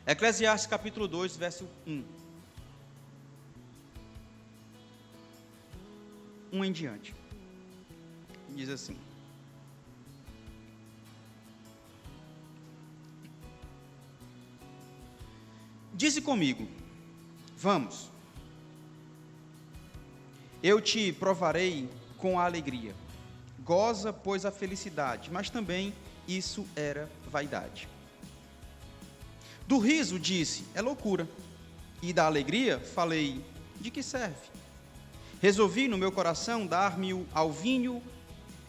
Eclesiastes capítulo 2, verso 1. 1 em diante. Diz assim: Dize comigo, vamos, eu te provarei com a alegria. Goza, pois, a felicidade, mas também isso era vaidade. Do riso disse, é loucura, e da alegria falei, de que serve? Resolvi no meu coração dar-me ao vinho,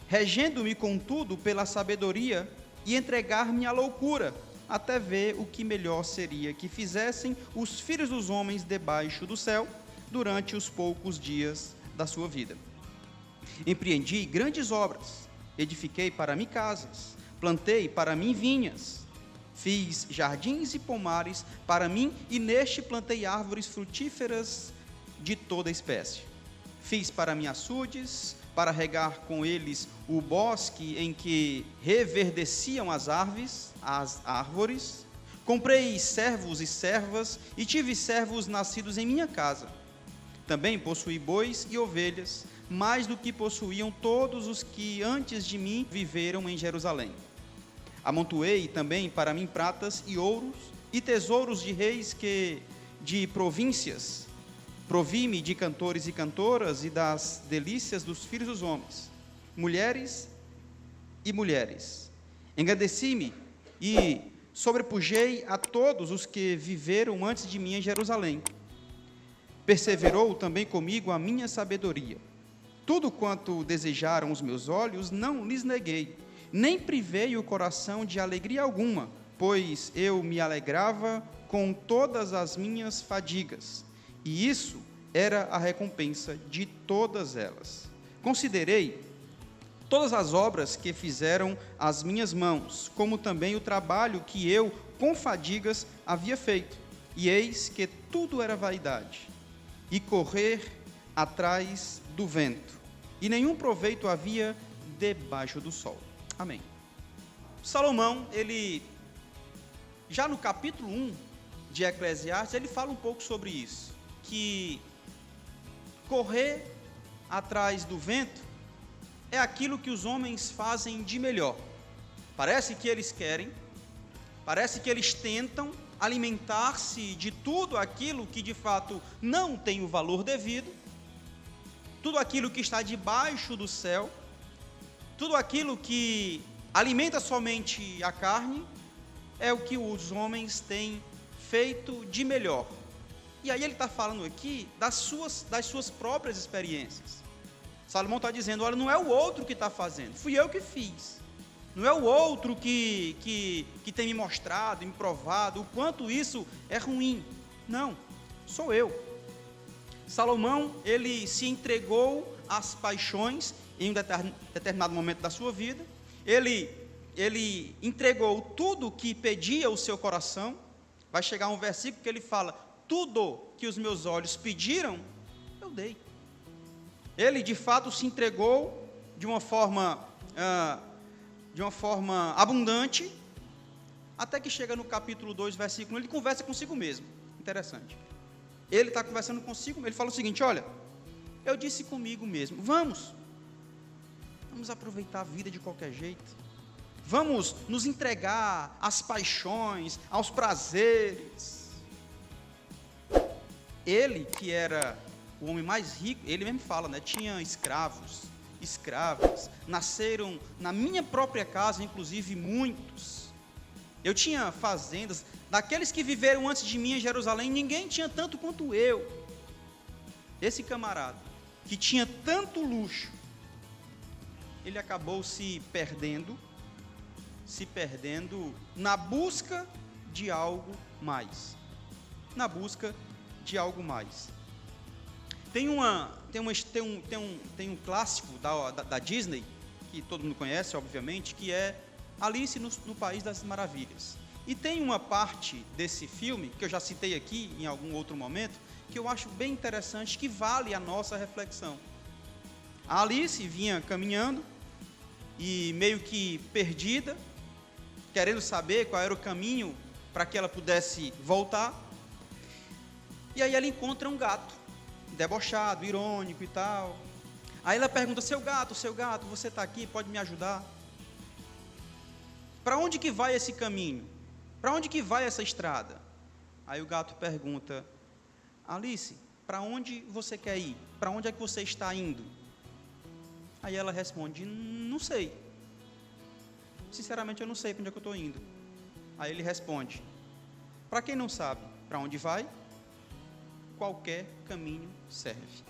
regendo-me contudo pela sabedoria, e entregar-me à loucura, até ver o que melhor seria que fizessem os filhos dos homens debaixo do céu, durante os poucos dias da sua vida. Empreendi grandes obras, edifiquei para mim casas, plantei para mim vinhas, fiz jardins e pomares para mim, e neste plantei árvores frutíferas de toda espécie. Fiz para mim açudes, para regar com eles o bosque em que reverdeciam as árvores. Comprei servos e servas, e tive servos nascidos em minha casa. Também possuí bois e ovelhas, mais do que possuíam todos os que antes de mim viveram em Jerusalém. Amontoei também para mim pratas e ouros, e tesouros de reis que de províncias. Provi-me de cantores e cantoras, e das delícias dos filhos dos homens, mulheres e mulheres. Engrandeci-me e sobrepujei a todos os que viveram antes de mim em Jerusalém. Perseverou também comigo a minha sabedoria. Tudo quanto desejaram os meus olhos, não lhes neguei, nem privei o coração de alegria alguma, pois eu me alegrava com todas as minhas fadigas, e isso era a recompensa de todas elas. Considerei todas as obras que fizeram as minhas mãos, como também o trabalho que eu, com fadigas, havia feito, e eis que tudo era vaidade, e correr atrás do vento, e nenhum proveito havia debaixo do sol. Amém. Salomão, ele, já no capítulo 1 de Eclesiastes, ele fala um pouco sobre isso, que correr atrás do vento é aquilo que os homens fazem de melhor. Parece que eles querem, parece que eles tentam alimentar-se de tudo aquilo que de fato não tem o valor devido, tudo aquilo que está debaixo do céu, tudo aquilo que alimenta somente a carne, é o que os homens têm feito de melhor. E aí ele está falando aqui das suas próprias experiências. Salomão está dizendo, olha, não é o outro que está fazendo, fui eu que fiz. Não é o outro que tem me mostrado e me provado o quanto isso é ruim. Não, sou eu. Salomão, ele se entregou às paixões em um determinado momento da sua vida. Ele entregou tudo que pedia o seu coração. Vai chegar um versículo que ele fala, tudo que os meus olhos pediram, eu dei. Ele de fato se entregou de uma forma abundante, até que chega no capítulo 2, versículo 1, ele conversa consigo mesmo. Interessante. Ele está conversando consigo, ele fala o seguinte, olha, eu disse comigo mesmo, vamos aproveitar a vida de qualquer jeito, vamos nos entregar às paixões, aos prazeres. Ele, que era o homem mais rico, ele mesmo fala, né, tinha escravos, escravas, nasceram na minha própria casa, inclusive muitos. Eu tinha fazendas, daqueles que viveram antes de mim em Jerusalém, ninguém tinha tanto quanto eu. Esse camarada, que tinha tanto luxo, ele acabou se perdendo na busca de algo mais. Na busca de algo mais. Tem um clássico da Disney, que todo mundo conhece, obviamente, que é Alice no País das Maravilhas. E tem uma parte desse filme, que eu já citei aqui em algum outro momento, que eu acho bem interessante, que vale a nossa reflexão. A Alice vinha caminhando, e meio que perdida, querendo saber qual era o caminho para que ela pudesse voltar. E aí ela encontra um gato, debochado, irônico e tal. Aí ela pergunta: seu gato, você está aqui, pode me ajudar? Para onde que vai esse caminho? Para onde que vai essa estrada? Aí o gato pergunta: Alice, para onde você quer ir? Para onde é que você está indo? Aí ela responde: não sei. Sinceramente, eu não sei para onde é que eu estou indo. Aí ele responde: para quem não sabe para onde vai, qualquer caminho serve.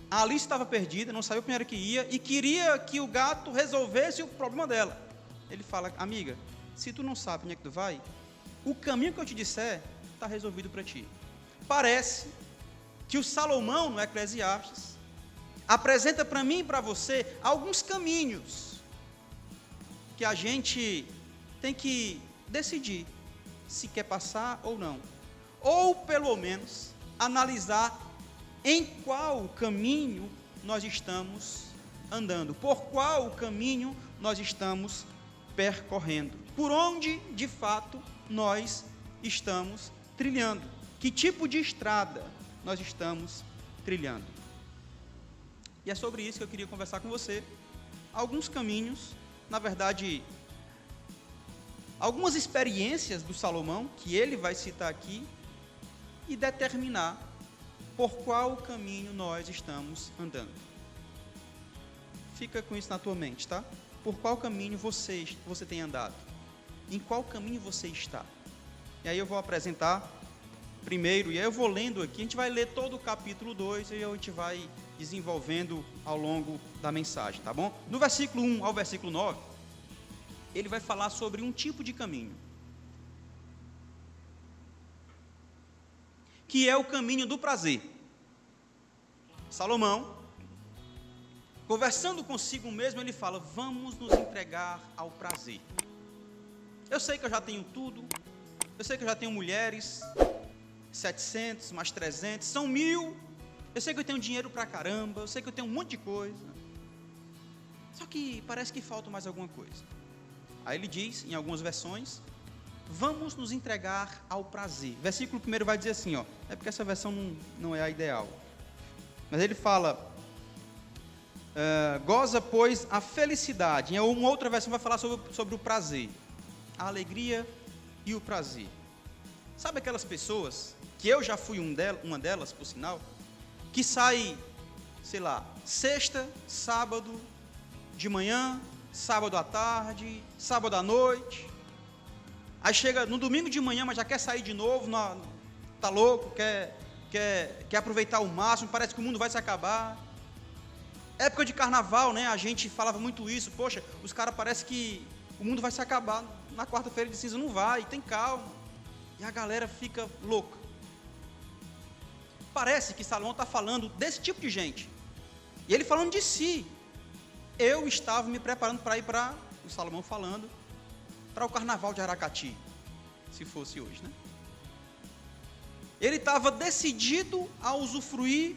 A Alice estava perdida, não sabia para onde era que ia e queria que o gato resolvesse o problema dela. Ele fala: amiga, se tu não sabe para onde é que tu vai, o caminho que eu te disser está resolvido para ti. Parece que o Salomão, no Eclesiastes, apresenta para mim e para você alguns caminhos que a gente tem que decidir se quer passar ou não. Ou, pelo menos, analisar em qual caminho nós estamos andando, por qual caminho nós estamos percorrendo, por onde, de fato, nós estamos trilhando, que tipo de estrada nós estamos trilhando. E é sobre isso que eu queria conversar com você. Alguns caminhos, na verdade, algumas experiências do Salomão, que ele vai citar aqui, e determinar por qual caminho nós estamos andando. Fica com isso na tua mente, tá? Por qual caminho você tem andado? Em qual caminho você está? E aí eu vou apresentar primeiro, e aí eu vou lendo aqui, a gente vai ler todo o capítulo 2, e aí a gente vai desenvolvendo ao longo da mensagem, tá bom? No versículo 1 ao versículo 9, ele vai falar sobre um tipo de caminho, que é o caminho do prazer. Salomão, conversando consigo mesmo, ele fala: vamos nos entregar ao prazer. Eu sei que eu já tenho tudo, eu sei que eu já tenho mulheres, 700 mais 300, são 1000, eu sei que eu tenho dinheiro pra caramba, eu sei que eu tenho um monte de coisa, só que parece que falta mais alguma coisa. Aí ele diz, em algumas versões, vamos nos entregar ao prazer. Versículo 1 vai dizer assim, ó, é porque essa versão não é a ideal, mas ele fala: goza, pois, a felicidade. Em uma outra versão vai falar sobre o prazer, a alegria e o prazer. Sabe aquelas pessoas, que eu já fui uma delas, por sinal, que sai, sei lá, sexta, sábado de manhã, sábado à tarde, sábado à noite, aí chega no domingo de manhã, mas já quer sair de novo, tá louco, quer aproveitar o máximo, parece que o mundo vai se acabar. Época de carnaval, né, a gente falava muito isso: poxa, os caras parece que o mundo vai se acabar na quarta-feira de cinza. Não vai, tem calma. E a galera fica louca. Parece que Salomão está falando desse tipo de gente, e ele falando de si. Eu estava me preparando para ir para, o Salomão falando, para o carnaval de Aracati, se fosse hoje, né? Ele estava decidido a usufruir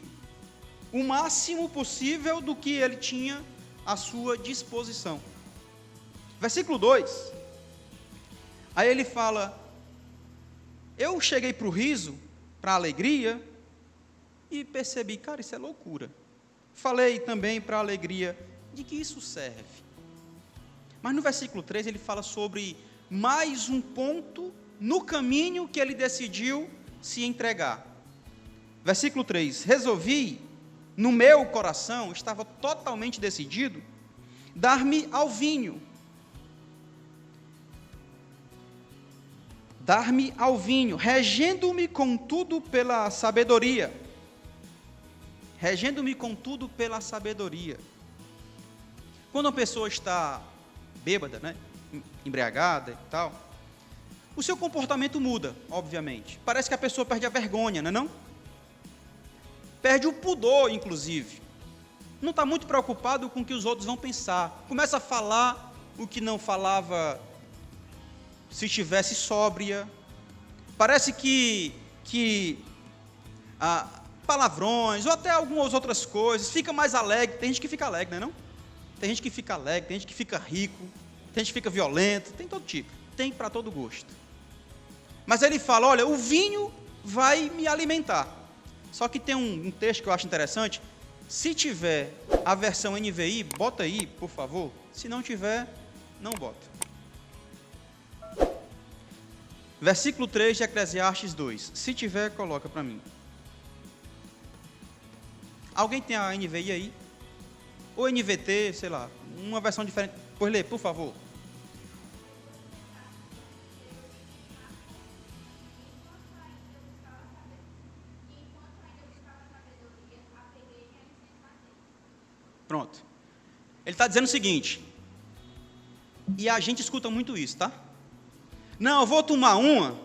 o máximo possível do que ele tinha à sua disposição. Versículo 2, aí ele fala: eu cheguei para o riso, para a alegria, e percebi, cara, isso é loucura. Falei também para a alegria, de que isso serve? Mas no versículo 3 ele fala sobre mais um ponto no caminho que ele decidiu se entregar. Versículo 3: resolvi, no meu coração, estava totalmente decidido, dar-me ao vinho. Dar-me ao vinho, regendo-me contudo pela sabedoria. Regendo-me contudo pela sabedoria. Quando uma pessoa está bêbada, né, embriagada e tal, o seu comportamento muda, obviamente. Parece que a pessoa perde a vergonha, não é não? Perde o pudor, inclusive. Não está muito preocupado com o que os outros vão pensar. Começa a falar o que não falava se estivesse sóbria. Parece que palavrões, ou até algumas outras coisas, fica mais alegre. Tem gente que fica alegre, não é não? Tem gente que fica alegre, tem gente que fica rico, tem gente que fica violento, tem todo tipo. tem para todo gosto. Mas ele fala, olha, o vinho vai me alimentar. Só que tem um texto que eu acho interessante. Se tiver a versão NVI, bota aí, por favor. Se não tiver, não bota. Versículo 3 de Eclesiastes 2. Se tiver, coloca para mim. Alguém tem a NVI aí? Ou NVT, sei lá, uma versão diferente. Pois lê, por favor. Pronto. Ele está dizendo o seguinte, e a gente escuta muito isso, tá? Não, eu vou tomar uma,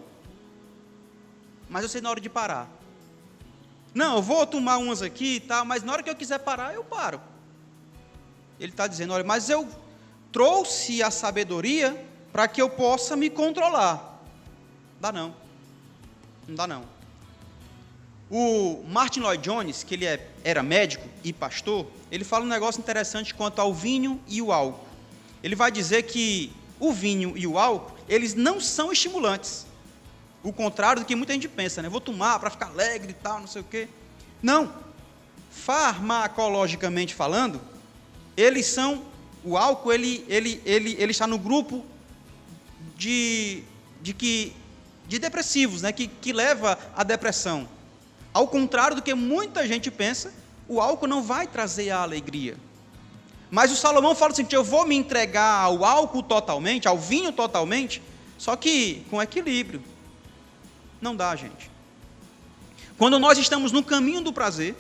mas eu sei na hora de parar. Não, eu vou tomar umas aqui e tal, mas na hora que eu quiser parar, eu paro. Ele está dizendo, olha, mas eu trouxe a sabedoria para que eu possa me controlar. Dá não. Não dá não. O Martin Lloyd Jones, que ele era médico e pastor, ele fala um negócio interessante quanto ao vinho e o álcool. Ele vai dizer que o vinho e o álcool, eles não são estimulantes. O contrário do que muita gente pensa, né? Vou tomar para ficar alegre e tal, não sei o quê. Não. Farmacologicamente falando, eles são, o álcool, ele está no grupo de depressivos, né? que leva à depressão. Ao contrário do que muita gente pensa, o álcool não vai trazer a alegria. Mas o Salomão fala assim, eu vou me entregar ao álcool totalmente, ao vinho totalmente, só que com equilíbrio. Não dá, gente. Quando nós estamos no caminho do prazer,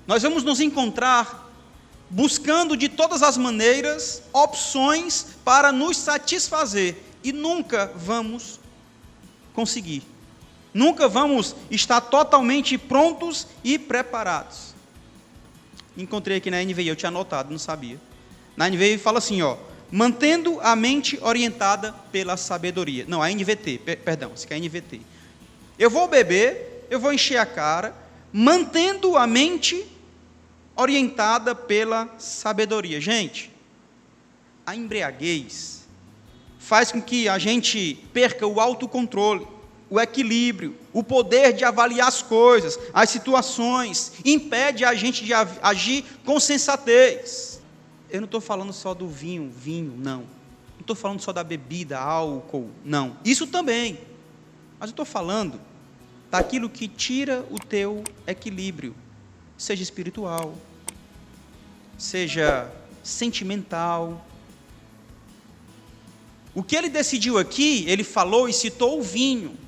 nós vamos nos encontrar buscando de todas as maneiras opções para nos satisfazer e nunca vamos conseguir. Nunca vamos estar totalmente prontos e preparados. Encontrei aqui na NVI, eu tinha anotado, não sabia. Na NVI fala assim, ó, mantendo a mente orientada pela sabedoria. Não, a NVT, perdão, isso aqui é a NVT. Eu vou beber, eu vou encher a cara, mantendo a mente orientada pela sabedoria. Gente, a embriaguez faz com que a gente perca o autocontrole, o equilíbrio, o poder de avaliar as coisas, as situações, impede a gente de agir com sensatez. Eu não estou falando só do vinho, não. Não estou falando só da bebida, álcool, não. Isso também. Mas eu estou falando daquilo que tira o teu equilíbrio, seja espiritual, seja sentimental. O que ele decidiu aqui, ele falou e citou o vinho.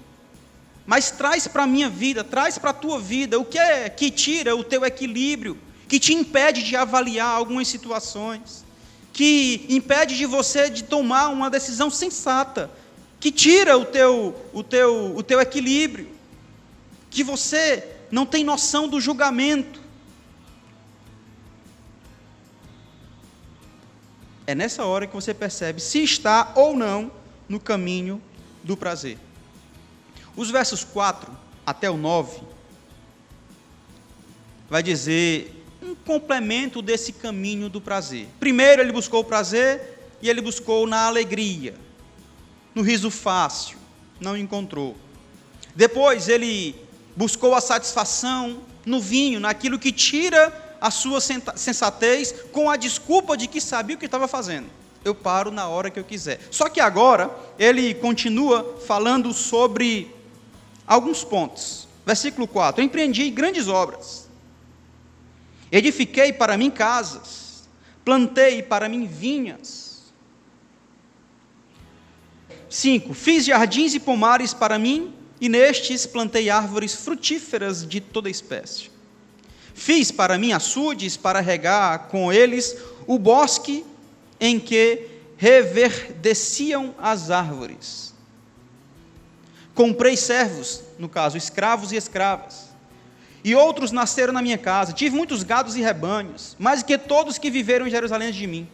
Mas traz para a minha vida, traz para a tua vida, o que é que tira o teu equilíbrio, que te impede de avaliar algumas situações, que impede de você de tomar uma decisão sensata, que tira o teu equilíbrio, que você não tem noção do julgamento. É nessa hora que você percebe se está ou não no caminho do prazer. Os versos 4 até o 9 vai dizer um complemento desse caminho do prazer. Primeiro ele buscou o prazer e ele buscou na alegria, no riso fácil, não encontrou. Depois ele buscou a satisfação no vinho, naquilo que tira a sua sensatez, com a desculpa de que sabia o que estava fazendo. Eu paro na hora que eu quiser. Só que agora ele continua falando sobre alguns pontos. Versículo 4. Empreendi grandes obras. Edifiquei para mim casas. Plantei para mim vinhas. 5. Fiz jardins e pomares para mim, e nestes plantei árvores frutíferas de toda espécie. Fiz para mim açudes para regar com eles o bosque em que reverdeciam as árvores. Comprei servos, no caso, escravos e escravas, e outros nasceram na minha casa. Tive muitos gados e rebanhos, mais que todos que viveram em Jerusalém antes de mim.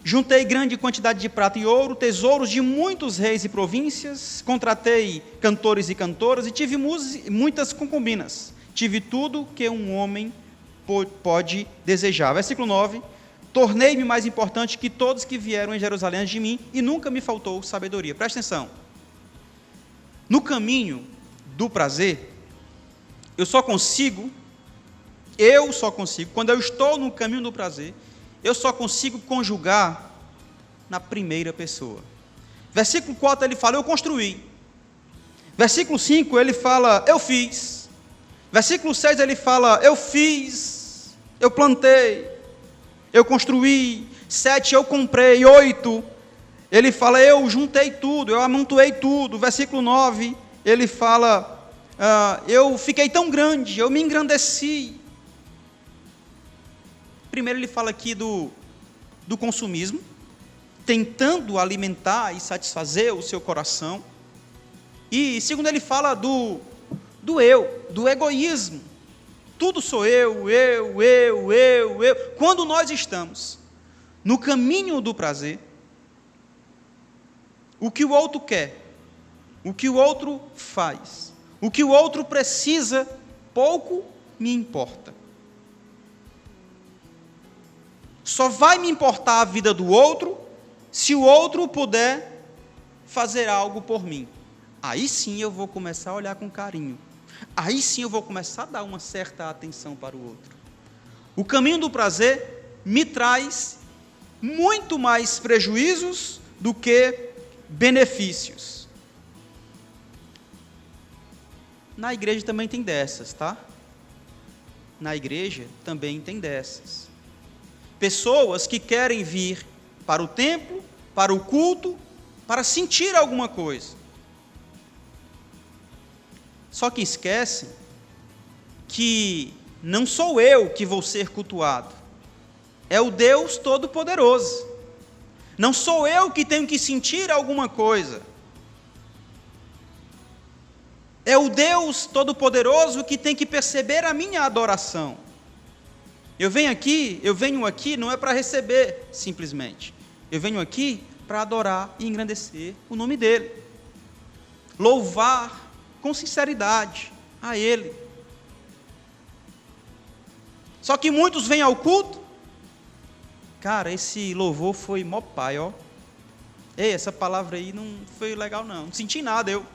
Juntei grande quantidade de prata e ouro, tesouros de muitos reis e províncias, contratei cantores e cantoras, e tive muitas concubinas. Tive tudo que um homem pode desejar. Versículo 9. tornei-me mais importante que todos que vieram em Jerusalém antes de mim, e nunca me faltou sabedoria. Presta atenção. No caminho do prazer, eu só consigo, quando eu estou no caminho do prazer, eu só consigo conjugar na primeira pessoa. Versículo 4 ele fala, eu construí. Versículo 5 ele fala, eu fiz. Versículo 6 ele fala, eu fiz, eu plantei, eu construí. 7, eu comprei. 8, ele fala, eu juntei tudo, eu amontoei tudo. Versículo 9, ele fala, eu fiquei tão grande, eu me engrandeci. Primeiro ele fala aqui do consumismo, tentando alimentar e satisfazer o seu coração. E segundo ele fala do eu, do egoísmo. Tudo sou eu. Quando nós estamos no caminho do prazer, o que o outro quer, o que o outro faz, o que o outro precisa, pouco me importa. Só vai me importar a vida do outro se o outro puder fazer algo por mim. Aí sim eu vou começar a olhar com carinho. Aí sim eu vou começar a dar uma certa atenção para o outro. O caminho do prazer me traz muito mais prejuízos do que benefícios. Na igreja também tem dessas, tá? Na igreja também tem dessas. Pessoas que querem vir para o templo, para o culto, para sentir alguma coisa. Só que esquecem que não sou eu que vou ser cultuado, é o Deus Todo-Poderoso. Não sou eu que tenho que sentir alguma coisa, é o Deus Todo-Poderoso que tem que perceber a minha adoração. Eu venho aqui não é para receber simplesmente, eu venho aqui para adorar e engrandecer o nome dEle, louvar com sinceridade a Ele. Só que muitos vêm ao culto, cara, esse louvor foi mó pai, ó. Ei, essa palavra aí não foi legal não senti nada eu.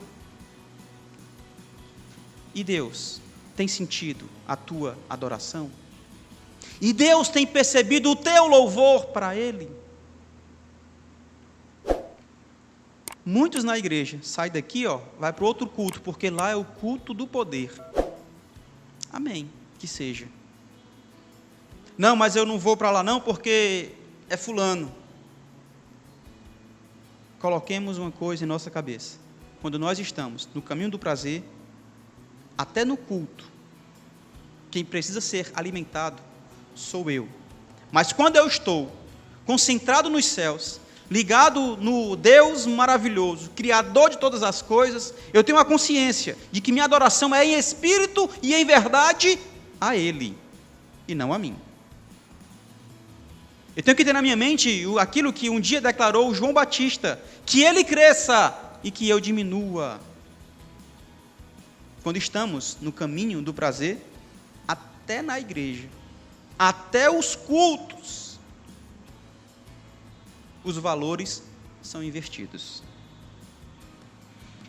E Deus tem sentido a tua adoração? E Deus tem percebido o teu louvor para Ele? Muitos na igreja saem daqui, vai para outro culto, porque lá é o culto do poder. Amém, que seja. Não, mas eu não vou para lá não, porque é fulano. Coloquemos uma coisa em nossa cabeça. Quando nós estamos no caminho do prazer, até no culto, quem precisa ser alimentado sou eu. Mas quando eu estou concentrado nos céus, ligado no Deus maravilhoso, Criador de todas as coisas, eu tenho a consciência de que minha adoração é em espírito e em verdade a Ele, e não a mim. Eu tenho que ter na minha mente aquilo que um dia declarou João Batista, que Ele cresça e que eu diminua. Quando estamos no caminho do prazer, até na igreja, até os cultos, os valores são invertidos.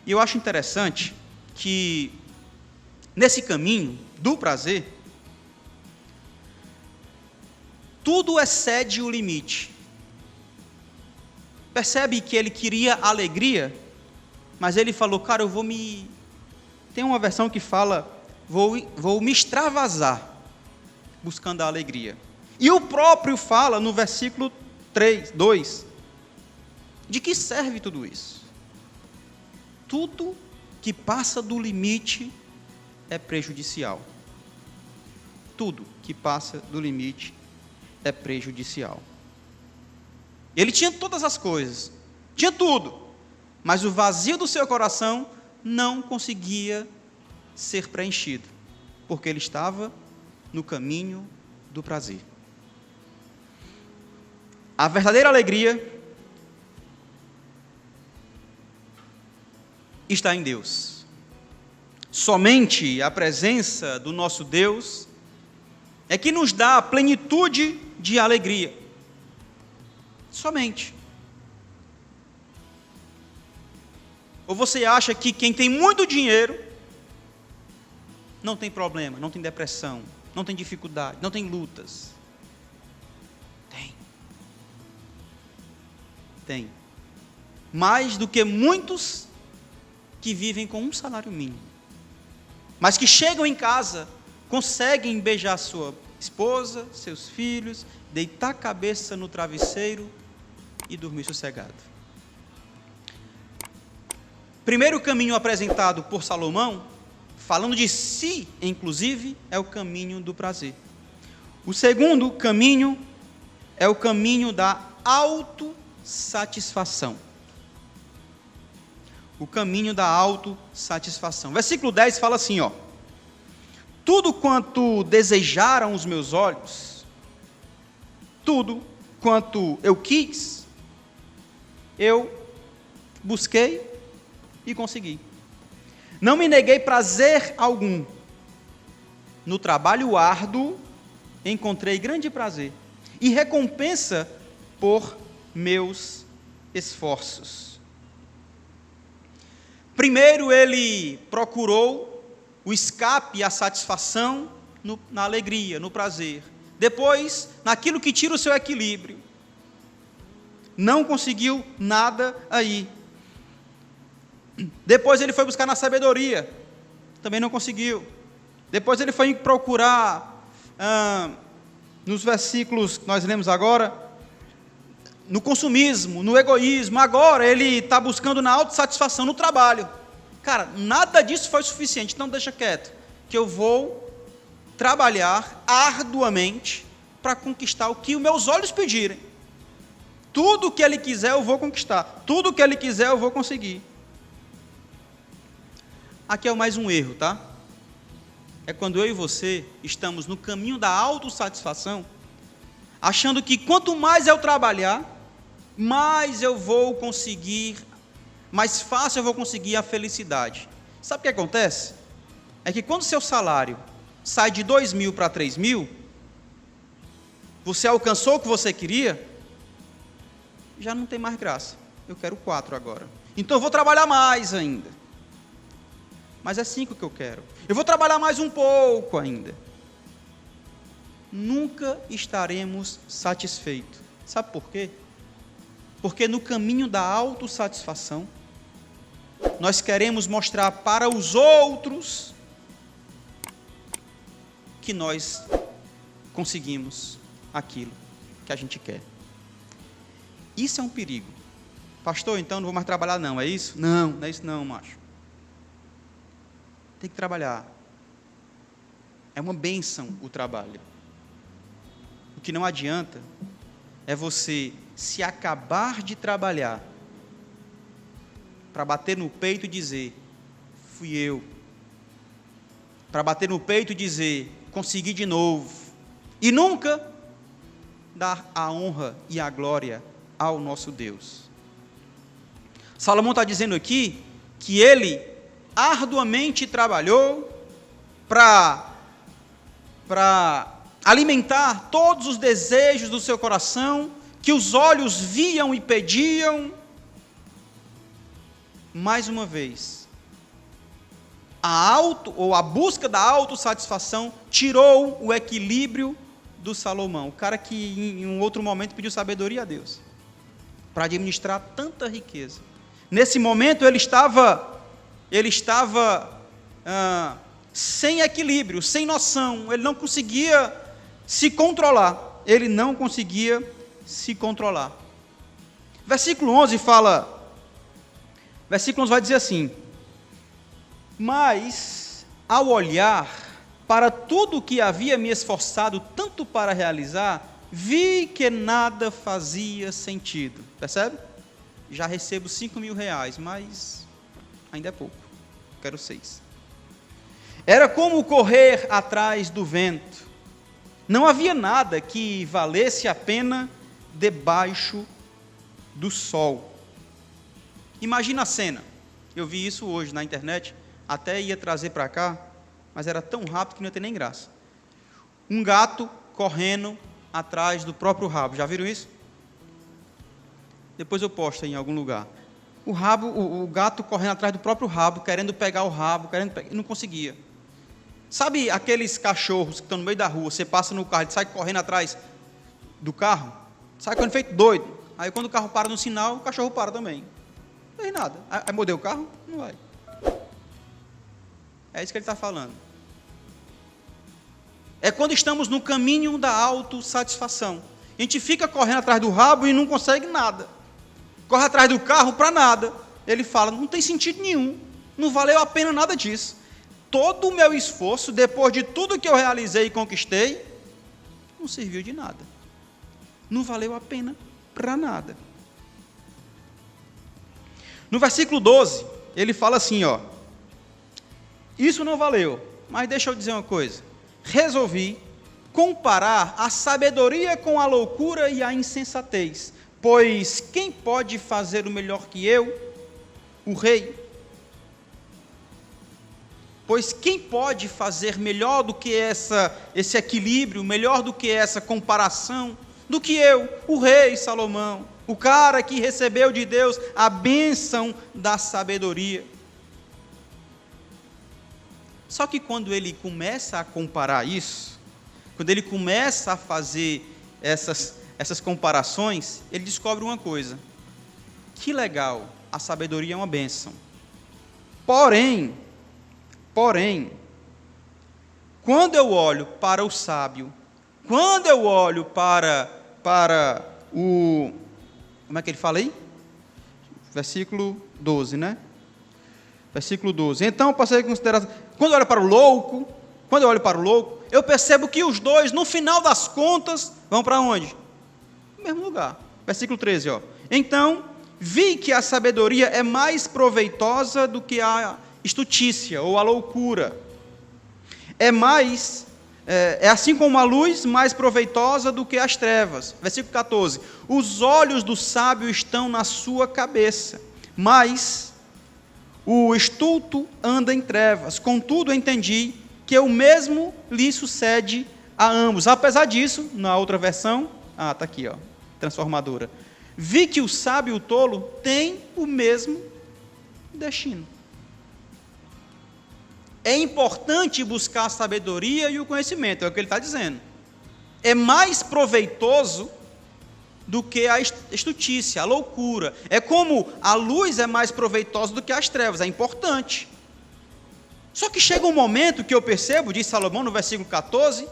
E eu acho interessante que, nesse caminho do prazer, tudo excede o limite. Percebe que ele queria alegria, mas ele falou, cara, Tem uma versão que fala, vou me extravasar, buscando a alegria. E o próprio fala no versículo 2, de que serve tudo isso? Tudo que passa do limite é prejudicial. Tudo que passa do limite é prejudicial. Ele tinha todas as coisas, tinha tudo, mas o vazio do seu coração não conseguia ser preenchido, porque ele estava no caminho do prazer. A verdadeira alegria está em Deus. Somente a presença do nosso Deus é que nos dá a plenitude de alegria. Somente. Ou você acha que quem tem muito dinheiro não tem problema, não tem depressão, não tem dificuldade, não tem lutas? Tem. Tem. Mais do que muitos que vivem com um salário mínimo. Mas que chegam em casa, conseguem beijar sua esposa, seus filhos, deitar a cabeça no travesseiro e dormir sossegado. Primeiro caminho apresentado por Salomão, falando de si, inclusive, é o caminho do prazer. O segundo caminho é o caminho da autossatisfação. O caminho da autossatisfação. Versículo 10 fala assim, ó: tudo quanto desejaram os meus olhos, tudo quanto eu quis, eu busquei e consegui. Não me neguei prazer algum. No trabalho árduo, encontrei grande prazer e recompensa por meus esforços. Primeiro ele procurou o escape e a satisfação na alegria, no prazer. Depois, naquilo que tira o seu equilíbrio. Não conseguiu nada aí. Depois ele foi buscar na sabedoria, também não conseguiu. Depois ele foi procurar, nos versículos que nós lemos agora, no consumismo, no egoísmo. Agora ele está buscando na autossatisfação, no trabalho. Cara, nada disso foi suficiente, então deixa quieto, que eu vou trabalhar arduamente para conquistar o que os meus olhos pedirem. Tudo o que ele quiser eu vou conquistar, tudo o que ele quiser eu vou conseguir. Aqui é mais um erro, tá? É quando eu e você estamos no caminho da autossatisfação, achando que quanto mais eu trabalhar, mais eu vou conseguir, mais fácil eu vou conseguir a felicidade. Sabe o que acontece? É que quando o seu salário sai de 2.000 para 3.000, você alcançou o que você queria, já não tem mais graça. Eu quero 4 agora. Então eu vou trabalhar mais ainda. Mas é 5 que eu quero. Eu vou trabalhar mais um pouco ainda. Nunca estaremos satisfeitos. Sabe por quê? Porque no caminho da autossatisfação, nós queremos mostrar para os outros que nós conseguimos aquilo que a gente quer. Isso é um perigo. Pastor, então não vou mais trabalhar não, é isso? Não, não é isso não, macho. Tem que trabalhar. É uma bênção o trabalho. O que não adianta é você se acabar de trabalhar para bater no peito e dizer, fui eu. Para bater no peito e dizer, consegui de novo. E nunca dar a honra e a glória ao nosso Deus. Salomão está dizendo aqui que ele arduamente trabalhou para alimentar todos os desejos do seu coração, que os olhos viam e pediam. Mais uma vez, a busca da autossatisfação tirou o equilíbrio do Salomão, o cara que em um outro momento pediu sabedoria a Deus, para administrar tanta riqueza. Nesse momento ele estava sem equilíbrio, sem noção, ele não conseguia se controlar. Versículo 11 vai dizer assim: mas, ao olhar para tudo o que havia me esforçado tanto para realizar, vi que nada fazia sentido. Percebe? Já recebo 5.000 reais, mas ainda é pouco. Quero 6. Era como correr atrás do vento. Não havia nada que valesse a pena debaixo do sol. Imagina a cena. Eu vi isso hoje na internet, até ia trazer para cá, mas era tão rápido que não ia ter nem graça. Um gato correndo atrás do próprio rabo. Já viram isso? Depois eu posto aí em algum lugar. O gato correndo atrás do próprio rabo, querendo pegar o rabo, e não conseguia. Sabe aqueles cachorros que estão no meio da rua, você passa no carro, ele sai correndo atrás do carro, sai correndo feito doido. Aí quando o carro para no sinal, o cachorro para também. Não fez nada. Aí mordeu o carro? Não vai. É isso que ele está falando. É quando estamos no caminho da autossatisfação. A gente fica correndo atrás do rabo e não consegue nada. Corre atrás do carro para nada. Ele fala, não tem sentido nenhum. Não valeu a pena nada disso. Todo o meu esforço, depois de tudo que eu realizei e conquistei, não serviu de nada. Não valeu a pena para nada. No versículo 12, ele fala assim, ó. Isso não valeu, mas deixa eu dizer uma coisa. Resolvi comparar a sabedoria com a loucura e a insensatez. Pois quem pode fazer o melhor que eu? O rei. Pois quem pode fazer melhor do que esse equilíbrio, melhor do que essa comparação, do que eu, o rei Salomão, o cara que recebeu de Deus a bênção da sabedoria. Só que quando ele começa a comparar isso, quando ele começa a fazer essas comparações, ele descobre uma coisa. Que legal, a sabedoria é uma bênção. Porém, quando eu olho para o sábio, quando eu olho para o... Como é que ele fala aí? Versículo 12, né? Versículo 12. Então, passei a considerar... Quando eu olho para o louco, eu percebo que os dois, no final das contas, vão para onde? No mesmo lugar. Versículo 13, ó. Então, vi que a sabedoria é mais proveitosa do que a estutícia ou a loucura. É assim como a luz mais proveitosa do que as trevas. Versículo 14. Os olhos do sábio estão na sua cabeça, mas o estulto anda em trevas. Contudo, entendi que o mesmo lhe sucede a ambos. Apesar disso, na outra versão, está aqui, ó, transformadora. Vi que o sábio e o tolo têm o mesmo destino. É importante buscar a sabedoria e o conhecimento, é o que ele está dizendo. É mais proveitoso do que a estutícia, a loucura. É como a luz é mais proveitosa do que as trevas, é importante. Só que chega um momento que eu percebo, diz Salomão no versículo 14,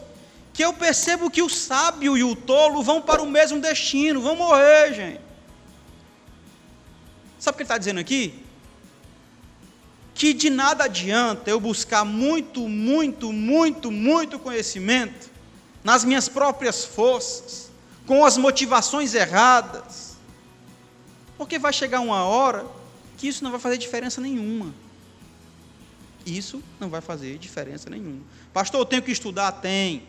que eu percebo que o sábio e o tolo vão para o mesmo destino, vão morrer, gente. Sabe o que ele está dizendo aqui? Que de nada adianta eu buscar muito conhecimento nas minhas próprias forças, com as motivações erradas, porque vai chegar uma hora que isso não vai fazer diferença nenhuma. Isso não vai fazer diferença nenhuma. Pastor, eu tenho que estudar? Tem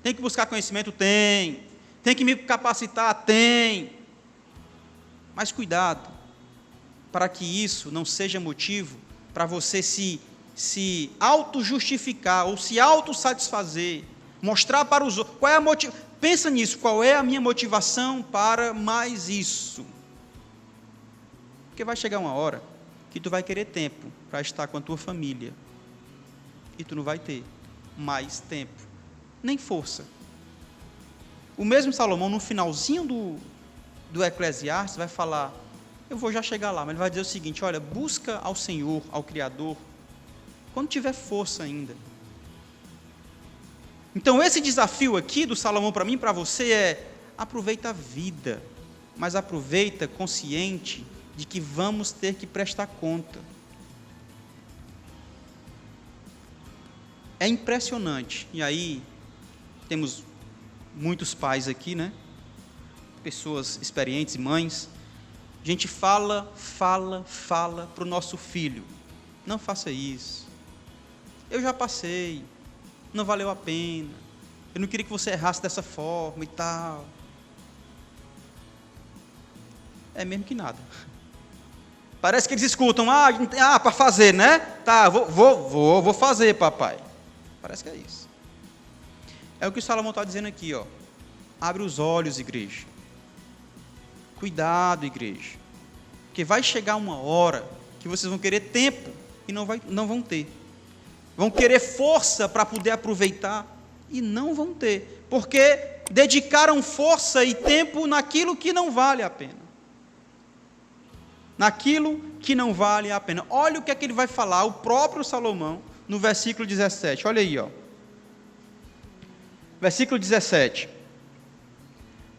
que buscar conhecimento? Tem que me capacitar? Tem. Mas cuidado, para que isso não seja motivo para você se auto-justificar ou se auto-satisfazer, mostrar para os outros, qual é a motivação, pensa nisso, qual é a minha motivação para mais isso? Porque vai chegar uma hora que tu vai querer tempo para estar com a tua família, e tu não vai ter mais tempo, nem força. O mesmo Salomão, no finalzinho do Eclesiastes, vai falar, eu vou já chegar lá, mas ele vai dizer o seguinte, olha, busca ao Senhor, ao Criador, quando tiver força ainda. Então esse desafio aqui do Salomão para mim e para você é, aproveita a vida, mas aproveita consciente de que vamos ter que prestar conta. É impressionante, e aí temos muitos pais aqui, né? Pessoas experientes, mães. A gente fala para o nosso filho, não faça isso, eu já passei, não valeu a pena, eu não queria que você errasse dessa forma e tal. É mesmo que nada. Parece que eles escutam, para fazer, né? Tá, vou fazer, papai. Parece que é isso. É o que o Salomão está dizendo aqui, ó. Abre os olhos, igreja. Cuidado, igreja. Porque vai chegar uma hora que vocês vão querer tempo e não vão ter. Vão querer força para poder aproveitar e não vão ter. Porque dedicaram força e tempo naquilo que não vale a pena. Naquilo que não vale a pena. Olha o que é que ele vai falar, o próprio Salomão, no versículo 17. Olha aí, ó. Versículo 17.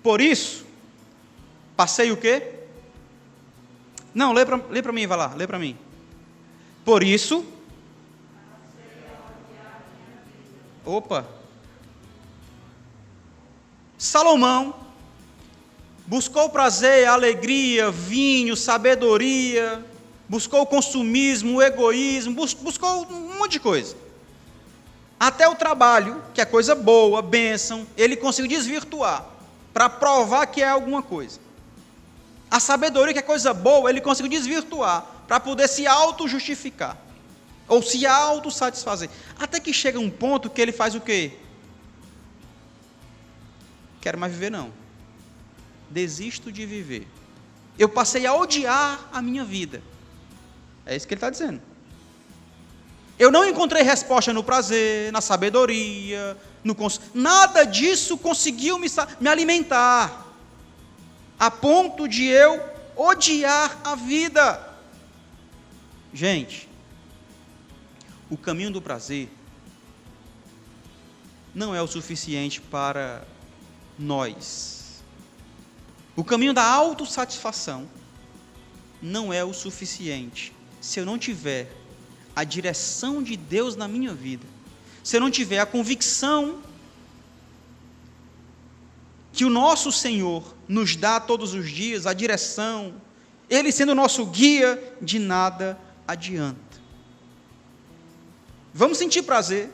Por isso, passei o quê? Não, lê para mim, vai lá, lê para mim. Por isso... Opa! Salomão buscou prazer, alegria, vinho, sabedoria, buscou o consumismo, o egoísmo, buscou um monte de coisa. Até o trabalho, que é coisa boa, bênção, ele conseguiu desvirtuar, para provar que é alguma coisa. A sabedoria, que é coisa boa, ele conseguiu desvirtuar, para poder se auto-justificar, ou se auto-satisfazer. Até que chega um ponto que ele faz o quê? Quero mais viver não. Desisto de viver. Eu passei a odiar a minha vida. É isso que ele está dizendo. Eu não encontrei resposta no prazer, na sabedoria, nada disso conseguiu me alimentar, a ponto de eu odiar a vida. Gente, o caminho do prazer não é o suficiente para nós. O caminho da autossatisfação não é o suficiente se eu não tiver a direção de Deus na minha vida, se eu não tiver a convicção que o nosso Senhor nos dá todos os dias, a direção, Ele sendo o nosso guia, de nada adianta. Vamos sentir prazer,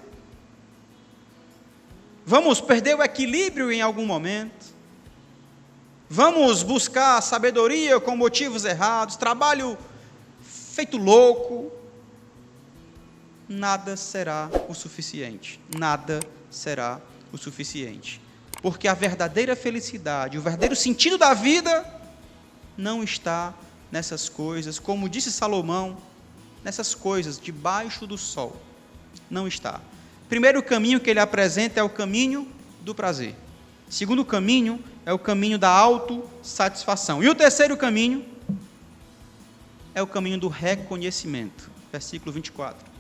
vamos perder o equilíbrio em algum momento, vamos buscar sabedoria com motivos errados, trabalho feito louco, nada será o suficiente, nada será o suficiente, porque a verdadeira felicidade, o verdadeiro sentido da vida, não está nessas coisas, como disse Salomão, nessas coisas debaixo do sol, não está. Primeiro caminho que ele apresenta é o caminho do prazer, segundo caminho é o caminho da autossatisfação, e o terceiro caminho é o caminho do reconhecimento, versículo 24.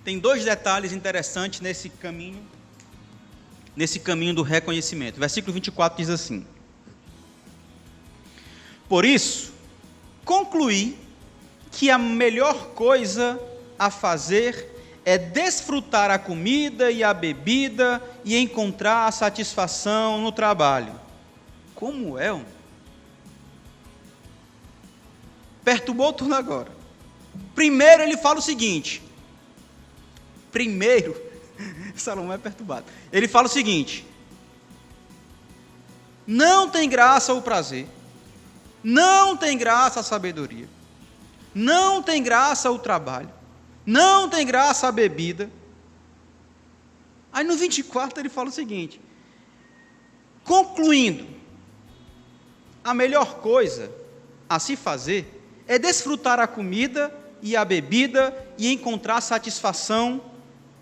Tem dois detalhes interessantes nesse caminho do reconhecimento. Versículo 24 diz assim: por isso, concluí que a melhor coisa a fazer é desfrutar a comida e a bebida e encontrar a satisfação no trabalho. Como é? Perturbou tudo agora. Primeiro ele fala o seguinte, Salomão é perturbado. Ele fala o seguinte: não tem graça o prazer, não tem graça a sabedoria, não tem graça o trabalho, não tem graça a bebida. Aí no 24 ele fala o seguinte: concluindo, a melhor coisa a se fazer é desfrutar a comida e a bebida e encontrar satisfação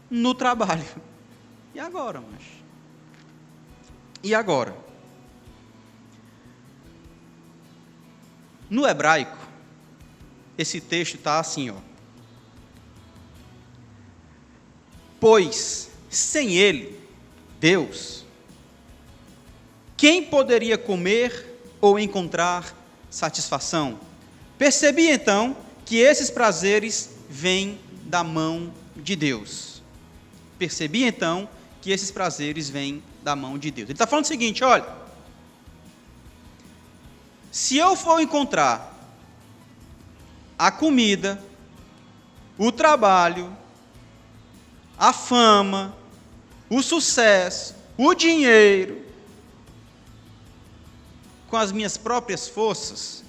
no trabalho. E agora, mas? E agora? No hebraico, esse texto está assim, ó. Pois, sem Ele, Deus, quem poderia comer ou encontrar satisfação? Percebi então que esses prazeres vêm da mão de Deus. Percebi então que esses prazeres vêm da mão de Deus. Ele está falando o seguinte, olha, se eu for encontrar a comida, o trabalho, a fama, o sucesso, o dinheiro, com as minhas próprias forças,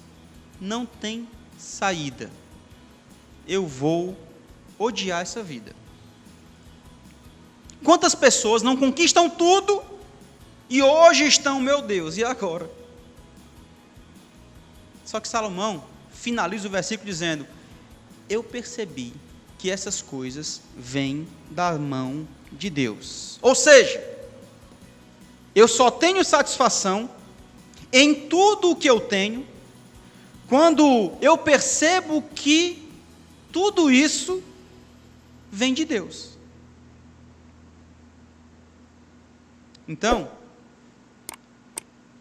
não tem saída. Eu vou odiar essa vida. Quantas pessoas não conquistam tudo e hoje estão, meu Deus, e agora? Só que Salomão finaliza o versículo dizendo: eu percebi que essas coisas vêm da mão de Deus. Ou seja, eu só tenho satisfação em tudo o que eu tenho quando eu percebo que tudo isso vem de Deus. Então,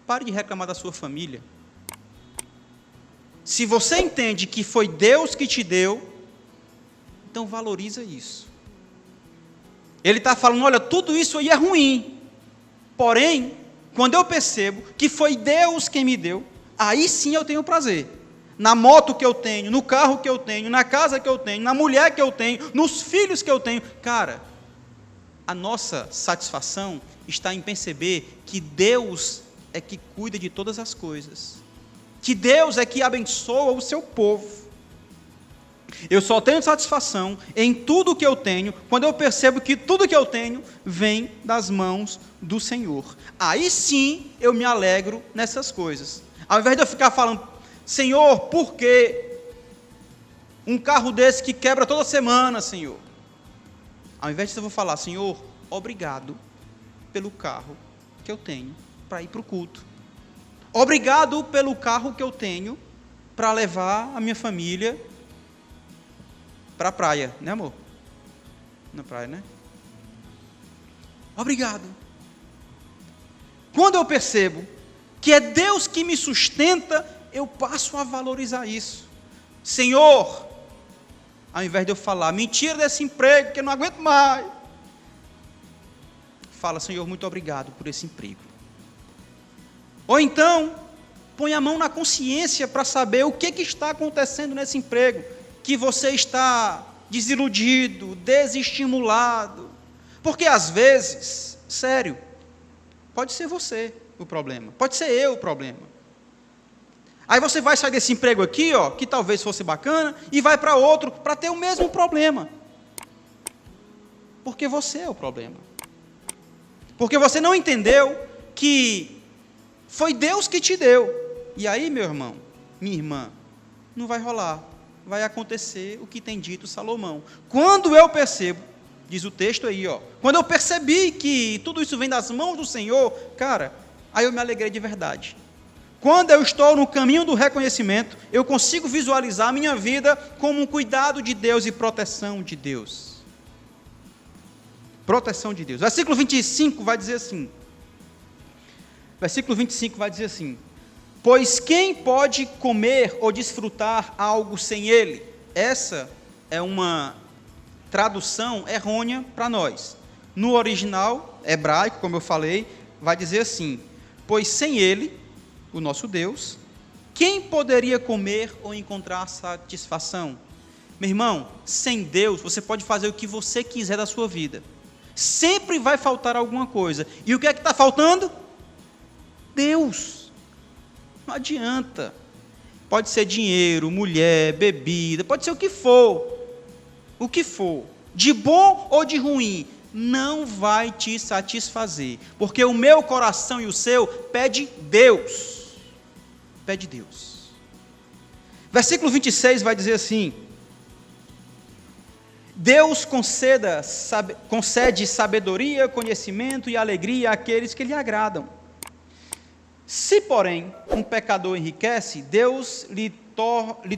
pare de reclamar da sua família. Se você entende que foi Deus que te deu, então valoriza isso. Ele está falando, olha, tudo isso aí é ruim. Porém, quando eu percebo que foi Deus quem me deu, aí sim eu tenho prazer. Na moto que eu tenho, no carro que eu tenho, na casa que eu tenho, na mulher que eu tenho, nos filhos que eu tenho. Cara, a nossa satisfação está em perceber que Deus é que cuida de todas as coisas. Que Deus é que abençoa o seu povo. Eu só tenho satisfação em tudo que eu tenho, quando eu percebo que tudo que eu tenho vem das mãos do Senhor. Aí sim eu me alegro nessas coisas. Ao invés de eu ficar falando, Senhor, por que um carro desse que quebra toda semana, Senhor? Ao invés disso eu vou falar, Senhor, obrigado pelo carro que eu tenho para ir para o culto. Obrigado pelo carro que eu tenho para levar a minha família para a praia, né, amor? Na praia, né? Obrigado. Quando eu percebo que é Deus que me sustenta, eu passo a valorizar isso. Senhor, ao invés de eu falar, mentira desse emprego, que eu não aguento mais, fala, Senhor, muito obrigado por esse emprego. Ou então, põe a mão na consciência para saber o que está acontecendo nesse emprego, que você está desiludido, desestimulado. Porque às vezes, sério, pode ser você o problema, pode ser eu o problema. Aí você vai sair desse emprego aqui, ó, que talvez fosse bacana, e vai para outro, para ter o mesmo problema. Porque você é o problema. Porque você não entendeu que foi Deus que te deu. E aí, meu irmão, minha irmã, não vai rolar. Vai acontecer o que tem dito Salomão. Quando eu percebo, diz o texto aí, ó, quando eu percebi que tudo isso vem das mãos do Senhor, cara, aí eu me alegrei de verdade. Quando eu estou no caminho do reconhecimento, eu consigo visualizar a minha vida como um cuidado de Deus e proteção de Deus. Proteção de Deus. Versículo 25 vai dizer assim. Versículo 25 vai dizer assim: pois quem pode comer ou desfrutar algo sem ele? Essa é uma tradução errônea para nós. No original hebraico, como eu falei, vai dizer assim: pois sem ele, o nosso Deus, quem poderia comer ou encontrar satisfação? Meu irmão, sem Deus, você pode fazer o que você quiser da sua vida. Sempre vai faltar alguma coisa. E o que é que está faltando? Deus. Não adianta. Pode ser dinheiro, mulher, bebida, pode ser o que for. O que for. De bom ou de ruim, não vai te satisfazer. Porque o meu coração e o seu pede Deus. Pede Deus. Versículo 26 vai dizer assim: Deus concede sabedoria, conhecimento e alegria àqueles que lhe agradam. Se, porém, um pecador enriquece, Deus lhe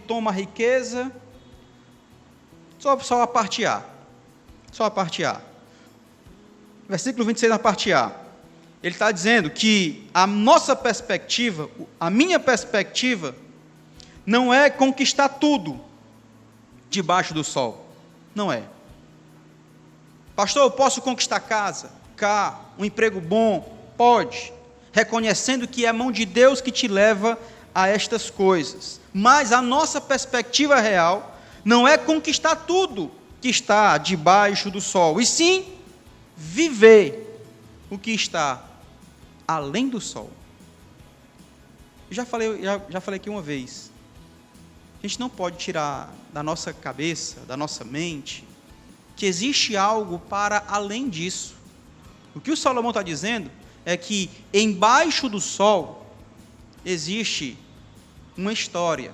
toma a riqueza. Só a parte A. Só a parte A. Versículo 26 na parte A. Ele está dizendo que a nossa perspectiva, a minha perspectiva, não é conquistar tudo debaixo do sol. Não é. Pastor, eu posso conquistar casa, carro, um emprego bom? Pode. Reconhecendo que é a mão de Deus que te leva a estas coisas. Mas a nossa perspectiva real não é conquistar tudo que está debaixo do sol, e sim viver o que está além do sol. Eu já falei aqui uma vez, a gente não pode tirar da nossa cabeça, da nossa mente, que existe algo para além disso. O que o Salomão está dizendo é que embaixo do sol existe uma história.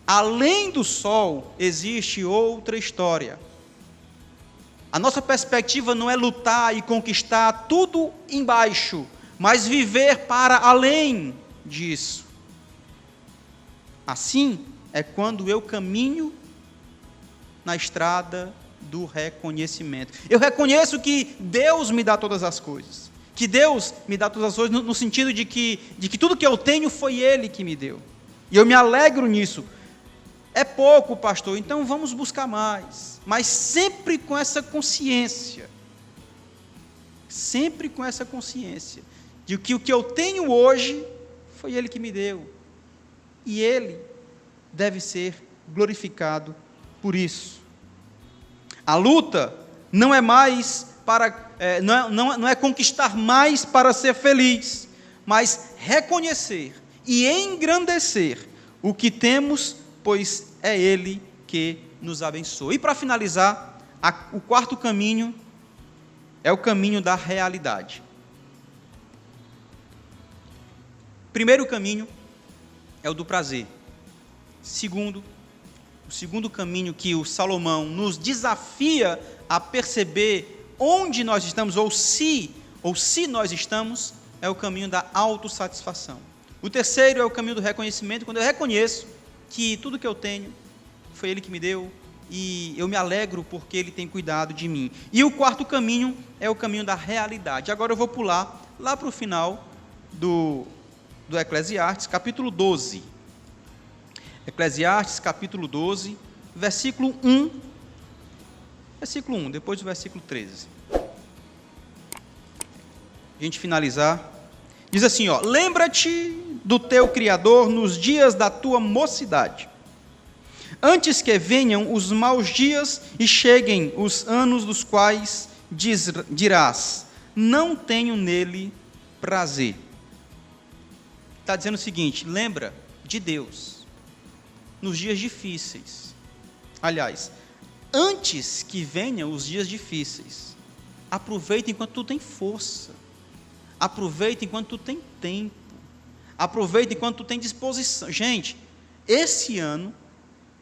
Além do sol existe outra história. A nossa perspectiva não é lutar e conquistar tudo embaixo, mas viver para além disso. Assim é quando eu caminho na estrada do reconhecimento. Eu reconheço que Deus me dá todas as coisas. Que Deus me dá todas as coisas no sentido de que tudo que eu tenho foi Ele que me deu. E eu me alegro nisso. É pouco, pastor, então vamos buscar mais. Mas sempre com essa consciência. Sempre com essa consciência. De que o que eu tenho hoje foi Ele que me deu. E Ele deve ser glorificado por isso. A luta não é mais para, não é conquistar mais para ser feliz, mas reconhecer e engrandecer o que temos, pois é Ele que nos abençoa. E para finalizar, o quarto caminho é o caminho da realidade. Primeiro caminho é o do prazer. O segundo caminho que o Salomão nos desafia a perceber onde nós estamos, ou se nós estamos, é o caminho da autossatisfação. O terceiro é o caminho do reconhecimento, quando eu reconheço que tudo que eu tenho foi Ele que me deu, e eu me alegro porque Ele tem cuidado de mim. E o quarto caminho é o caminho da realidade. Agora eu vou pular lá para o final do Eclesiastes, capítulo 12. Eclesiastes, capítulo 12, versículo 1. Versículo 1, depois do versículo 13. A gente finalizar. Diz assim, ó: lembra-te do teu Criador nos dias da tua mocidade, antes que venham os maus dias e cheguem os anos dos quais dirás, não tenho nele prazer. Está dizendo o seguinte: lembra de Deus nos dias difíceis. Aliás, antes que venham os dias difíceis, aproveita enquanto tu tem força, aproveita enquanto tu tem tempo, aproveita enquanto tu tem disposição. Gente, esse ano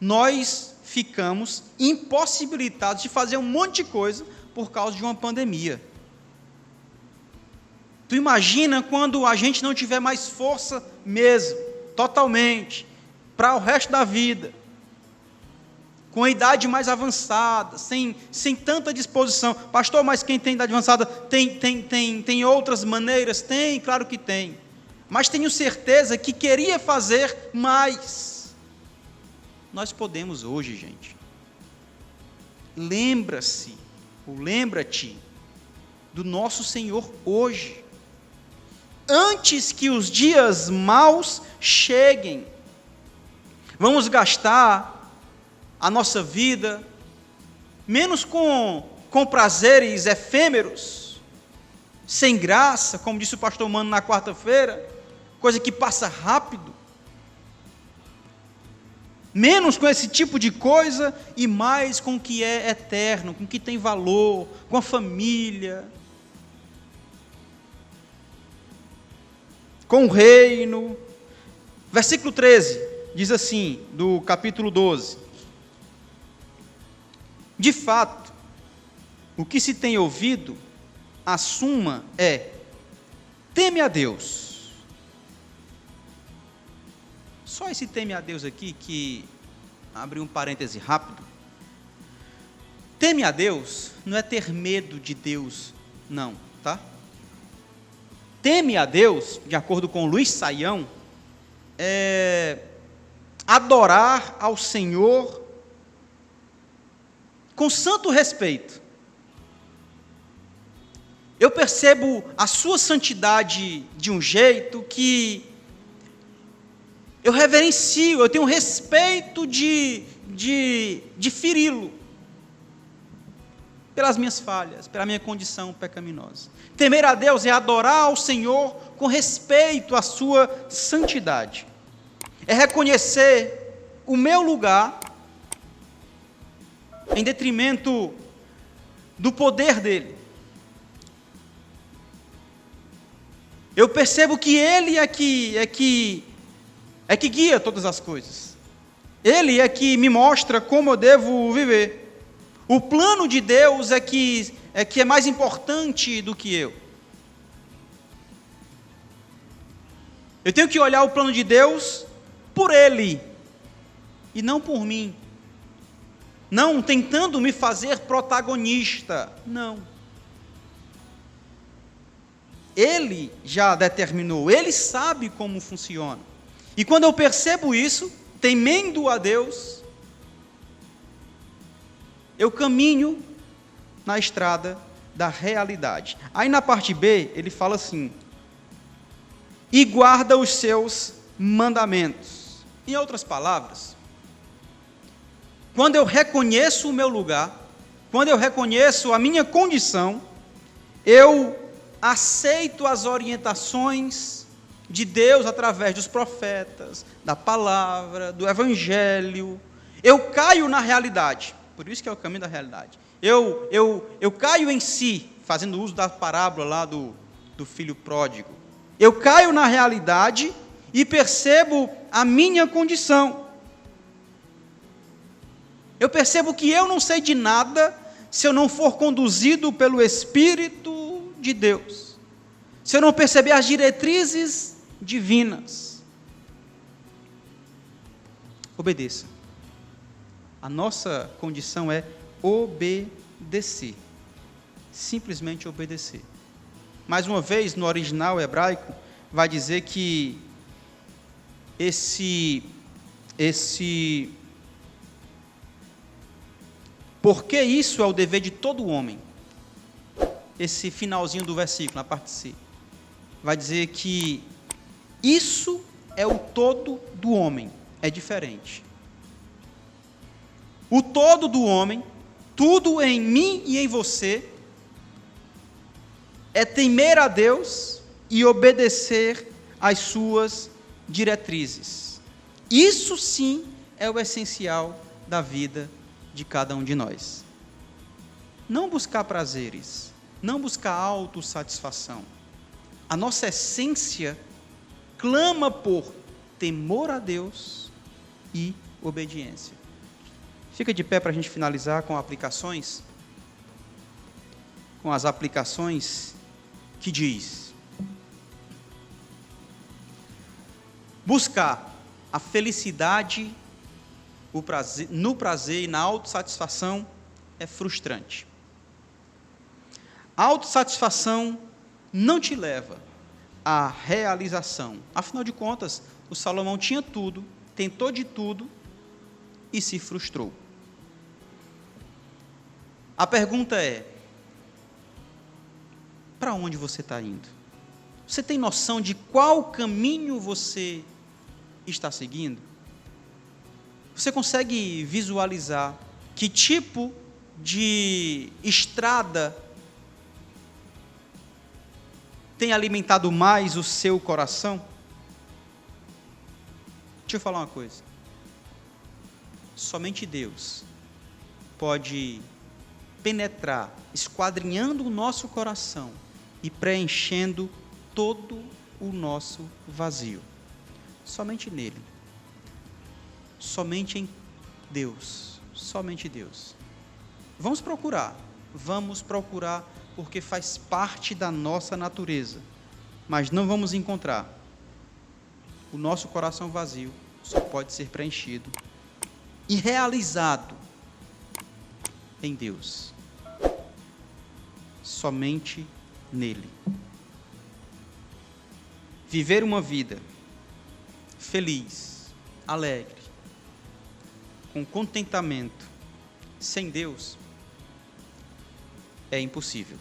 nós ficamos impossibilitados de fazer um monte de coisa por causa de uma pandemia. Tu imagina quando a gente não tiver mais força mesmo, totalmente, para o resto da vida, com a idade mais avançada, sem tanta disposição. Pastor, mas quem tem idade avançada tem outras maneiras? Tem, claro que tem. Mas tenho certeza que queria fazer mais. Nós podemos hoje, gente. Lembra-te do nosso Senhor hoje, antes que os dias maus cheguem. Vamos gastar a nossa vida menos com prazeres efêmeros, sem graça, como disse o pastor Mano na quarta-feira, coisa que passa rápido. Menos com esse tipo de coisa e mais com o que é eterno, com o que tem valor, com a família, com o reino. Versículo 13. Diz assim, do capítulo 12: de fato, o que se tem ouvido, a suma é: teme a Deus. Só esse teme a Deus aqui, que abre um parêntese rápido. Teme a Deus não é ter medo de Deus, não, tá? Teme a Deus, de acordo com Luiz Saião, é adorar ao Senhor com santo respeito. Eu percebo a sua santidade de um jeito que eu reverencio, eu tenho respeito de feri-lo, pelas minhas falhas, pela minha condição pecaminosa. Temer a Deus é adorar ao Senhor com respeito à sua santidade. É reconhecer o meu lugar em detrimento do poder dele. Eu percebo que Ele é que guia todas as coisas. Ele é que me mostra como eu devo viver. O plano de Deus é que é mais importante do que eu. Eu tenho que olhar o plano de Deus por Ele e não por mim. Não tentando me fazer protagonista. Não. Ele já determinou, Ele sabe como funciona. E quando eu percebo isso, temendo a Deus, eu caminho na estrada da realidade. Aí na parte B, ele fala assim: e guarda os seus mandamentos. Em outras palavras, quando eu reconheço o meu lugar, quando eu reconheço a minha condição, eu aceito as orientações de Deus através dos profetas, da palavra, do evangelho. Eu caio na realidade. Por isso que é o caminho da realidade. Eu caio em si, fazendo uso da parábola lá do filho pródigo. Eu caio na realidade e percebo a minha condição. Eu percebo que eu não sei de nada se eu não for conduzido pelo Espírito de Deus, se eu não perceber as diretrizes divinas. Obedeça. A nossa condição é obedecer, simplesmente obedecer. Mais uma vez, no original hebraico, vai dizer que porque isso é o dever de todo homem. Esse finalzinho do versículo, na parte C, vai dizer que isso é o todo do homem, é diferente. O todo do homem, tudo em mim e em você, é temer a Deus e obedecer às suas diretrizes. Isso sim é o essencial da vida de cada um de nós. Não buscar prazeres, não buscar autossatisfação. A nossa essência clama por temor a Deus e obediência. Fica de pé para a gente finalizar com aplicações. Com as aplicações que diz: buscar a felicidade no prazer e na autossatisfação é frustrante. A autossatisfação não te leva à realização. Afinal de contas, o Salomão tinha tudo, tentou de tudo e se frustrou. A pergunta é: para onde você está indo? Você tem noção de qual caminho você está seguindo? Você consegue visualizar que tipo de estrada tem alimentado mais o seu coração? Deixa eu falar uma coisa. Somente Deus pode penetrar, esquadrinhando o nosso coração e preenchendo todo o nosso vazio. Somente nele. Somente em Deus. Somente Deus. Vamos procurar, porque faz parte da nossa natureza, mas não vamos encontrar. O nosso coração vazio só pode ser preenchido e realizado em Deus, somente nele. Viver uma vida feliz, alegre, com contentamento, sem Deus, é impossível.